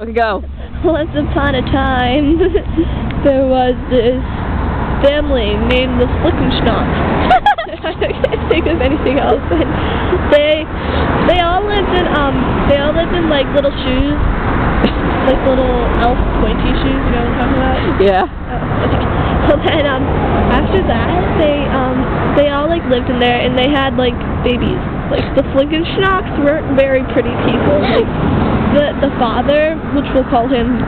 Okay, go. Once upon a time, there was this family named the Flickenschnocks. I can't think of anything else. And they all lived in like little shoes, like little elf pointy shoes. You know what I'm talking about? Yeah. Oh, okay. So then after that, they all like lived in there, and they had like babies. Like the Flickenschnocks weren't very pretty people. Like the father, which we'll call him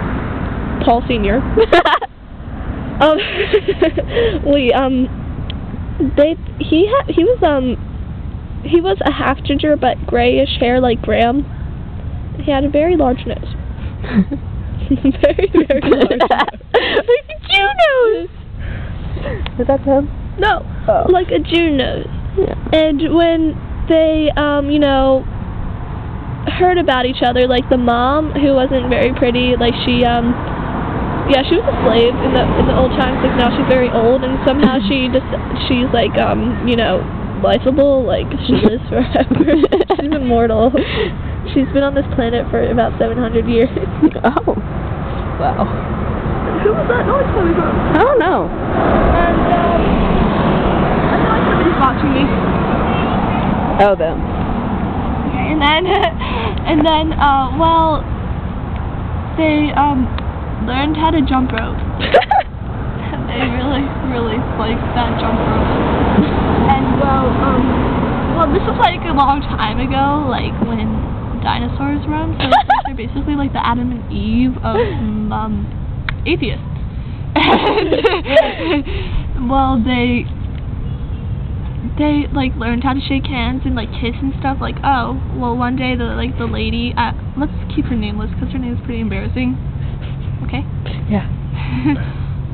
Paul Senior. He was a half ginger but grayish hair like Graham. He had a very large nose. very, very large nose. Like a Jew nose! Is that him? No, like a Jew nose. Yeah. And when they, you know, heard about each other, like the mom, who wasn't very pretty, like she was a slave in the old times. Like now she's very old, and somehow she's like, you know, lifeable. Like she lives forever. She's immortal. She's been on this planet for about 700 years. Oh, wow. Who was that noise coming from? I don't know. And I feel like somebody's watching me. Oh, them. Okay, and then, well, they learned how to jump rope. And they really, really liked that jump rope. And well, this was like a long time ago, like when dinosaurs roamed. So it's like they're basically like the Adam and Eve of atheists. And well, they like learned how to shake hands and like kiss and stuff. Like, oh, well, one day the lady, let's keep her nameless because her name is pretty embarrassing. Okay. Yeah.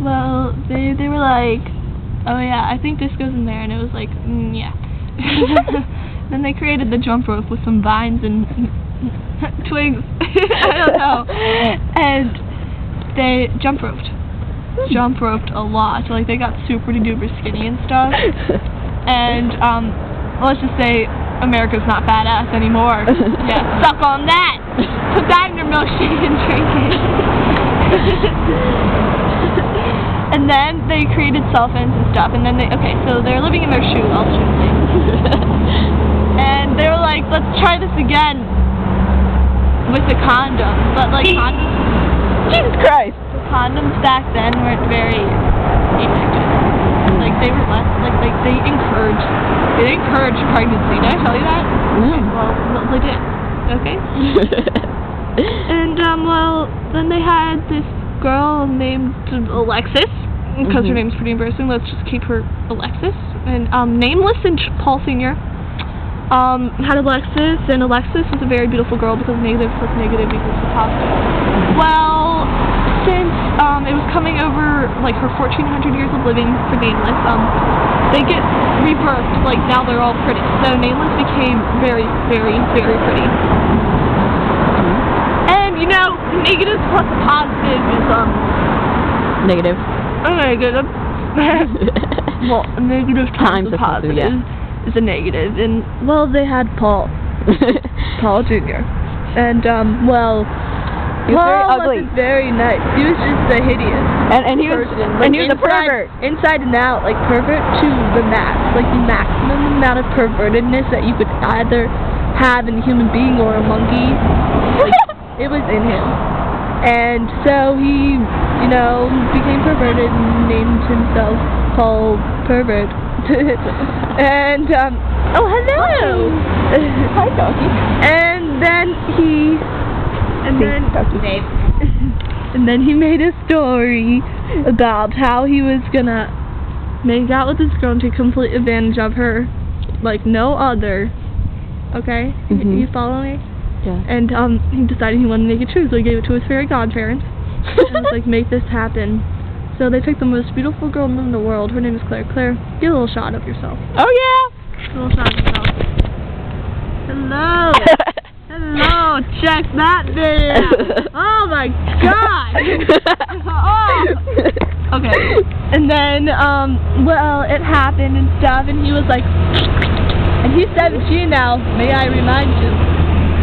Well, they were like, oh yeah, I think this goes in there, and it was like, yeah. Then they created the jump rope with some vines and twigs. I don't know. And they jump roped a lot. So like they got super duper skinny and stuff. And let's just say America's not badass anymore. Yeah, suck on that. Put that in your milkshake and drink it. And then they created cell phones and stuff. And then so they're living in their shoe. I'll shoot things. And they were like, let's try this again with the condom. But like condoms, Jesus Christ! The condoms back then weren't very effective. Like they were less like they encouraged pregnancy. Did I tell you that? Mm. Well, they did. Okay. And well, then they had this girl named Alexis, because her name's pretty embarrassing. Let's just keep her Alexis. And nameless and Paul Senior. Had Alexis, and Alexis was a very beautiful girl because negative plus negative equals positive. Well, since it was coming over like her 1400 years of living for Nameless, they get rebirthed. Like now they're all pretty. So Nameless became very, very, very pretty. And you know, negative plus positive is Negative. Negative. Well, negative times a positive. Yeah. Is a negative, and well, they had Paul Jr. And well, Paul wasn't very nice. He was just a hideous person. And he was a pervert, inside and out, like pervert to the max, like the maximum amount of pervertedness that you could either have in a human being or a monkey. Like, it was in him, and so he, you know, became perverted and named himself Paul Pervert. And oh, hello. Hi, doggy. And then he made a story about how he was gonna make out with this girl and take complete advantage of her like no other. Okay? You follow me? Yeah. And he decided he wanted to make it true, so he gave it to his fairy godparents. And was like, make this happen. So they picked the most beautiful girl in the world. Her name is Claire. Claire, get a little shot of yourself. Oh yeah! A little shot of yourself. Hello! Hello! Check that video! Oh my god! Oh! Okay. And then, well, it happened and stuff, and he was like, and he's 17 now, may I remind you.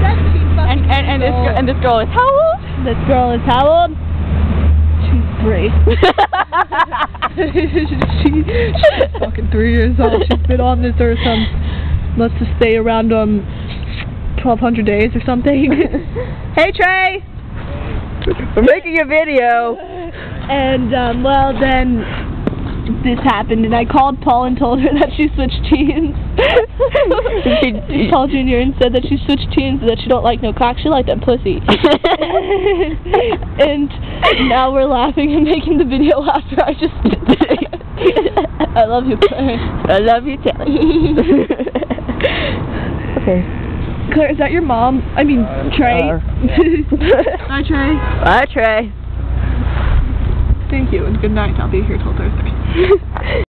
17 fucking and this girl is how old? This girl is how old? She's 3. She's fucking 3 years old. She's been on this earth let's just stay around 1,200 days or something. Hey Trey! We're making a video. And well then this happened and I called Paul and told her that she switched teams. Paul Jr. and said that she switched teams and that she don't like no cock, she like that pussy. And now we're laughing and making the video after I just I love you, Claire. I love you too. Okay. Claire, is that your mom? I mean, Trey. Hi, Trey. Bye, Trey. Thank you and good night. I'll be here till Thursday.